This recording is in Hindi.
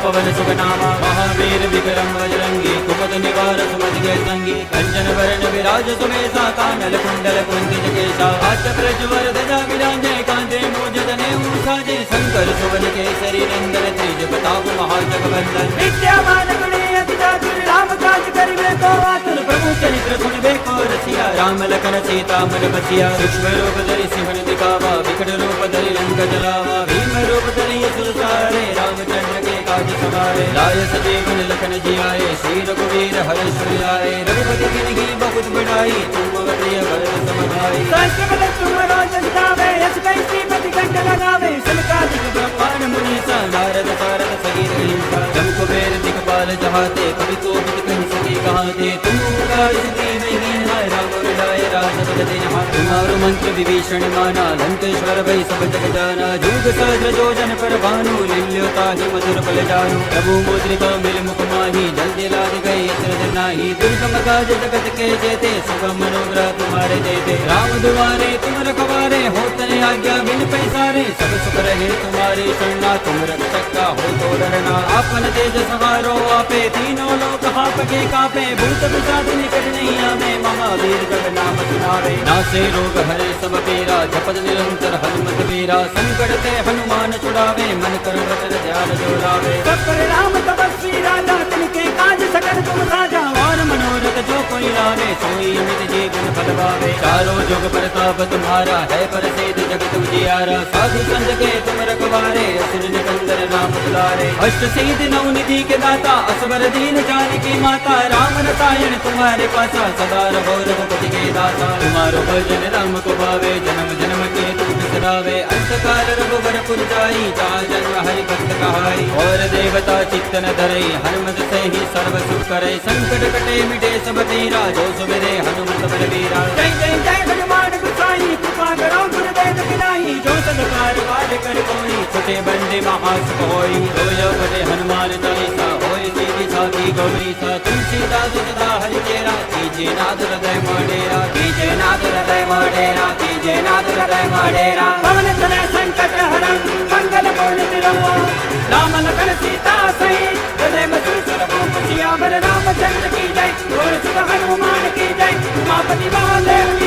पवन सुगनामा महावीर विक्रम बजरंगी कुमद निवार सुमति के संगी कंचन वरण विराज सुमेसा कानल कुंडल कुंतित केसा हाथ प्रज्वल ध्वजा विराजे कांधे मूज तने साजे शंकर सुवन केसरी नंदन तेज प्रताप महाजगवंदन विद्यामान गुणी अति चातुर राम काज करिबे को आतुर प्रभु चरित्र सुनिबे को रसिया राम लखन सीता मन बसिया सूक्ष्म रूप धरि सिंहन दिखावा विकट रूप धरि लंक जलावा भीम रूप धरि असुर सारे रामचंद्र के काज सवारे लाय सजीवन लखन जियाए श्री रघुवीर हर्ष आए रघुपति गिनहि बहुत बड़ाई तुम प्रिय भरत सम भाई सहस्र तुम राजन गावे यश कई श्रीपति कंठ लगावे सनकादिक ब्रह्मांड मुनीसा नारद सारद सगीर हिंसा जम कुबेर दिखपाल जहाते कवि को बिद कहि सके कहाते तुम ओंकार दीन राम विलाय राजपद देहा तुम्हारो मंत्र विभीषण माना लंकेश्वर भई सब जग जाना जुग सहस्र जो जन पर भानु लील्यो ताहि मधुर फल जानु प्रभु मुद्रिका मिल मुख माही जल्दी लाद गए असरद नाही दुर्गम काज जगत के जेते सुगम मनोग्रह तुम्हारे देते राम दुआरे तुम रखवारे होत न आज्ञा बिन पैसारे सब सुख रहे तुम्हारे शरणा तुम रक्षक का हो तो डरना आपन तेज सहारो आपे तीनों लोक हापके कापे भूत पिशाच निकट नहीं आवे महावीर जब नाम सुनावे नासे रोग हरे सब पीरा जपत निरंतर हनुमत वीरा संकट ते हनुमान छुड़ावे मन कर वचन ध्यान जोड़ावे सब पर राम तपस्वी राजा तिनके काज सकल तुम साजा और मनोरथ जो कोई लावे सोई अमित जीवन फल पावे चारों जुग प्रताप तुम्हारा है प्रसिद्ध जगत उजियारा साधु संत के तुम रखवारे असुर निकंदन नाम दुलारे अष्ट सिद्धि नौ निधि के दाता असवर दीन जानकी माता राम रसायन तुम्हारे पासा सदा रहो रघुपति के दाता तुम्हारो भजन राम को भावे जन्म जन्म के तुम बिसरावे अंत काल रघुवर पुर जाई जहाँ जन्म हरि भक्त कहाई और देवता चित्तन धरई हनुमत से ही सर्व सुख करे संकट कटे मिटे सब पीरा जो सुमिरे हनुमत बलवीरा जय जय जय हनुमान गोसाई कृपा करो गुरुदेव की नाई जो सदकार पाठ कर कोई छुटे बंदे महासुख होई रोयो बड़े हनुमान चालीसा होय सीधी साधी गौरी सा तुलसीदास सदा हरि चेरा कीजे नाथ हृदय मोडेरा कीजे नाथ हृदय मोडेरा कीजे नाथ हृदय मोडेरा पवन तनय संकट हरं मंगल मूर्ति तिरुमो राम लखन सीता सहित हृदय मधुर सुर भूप सियावर रामचंद्र की जय और सुख हनुमान की जय उमापति महादेव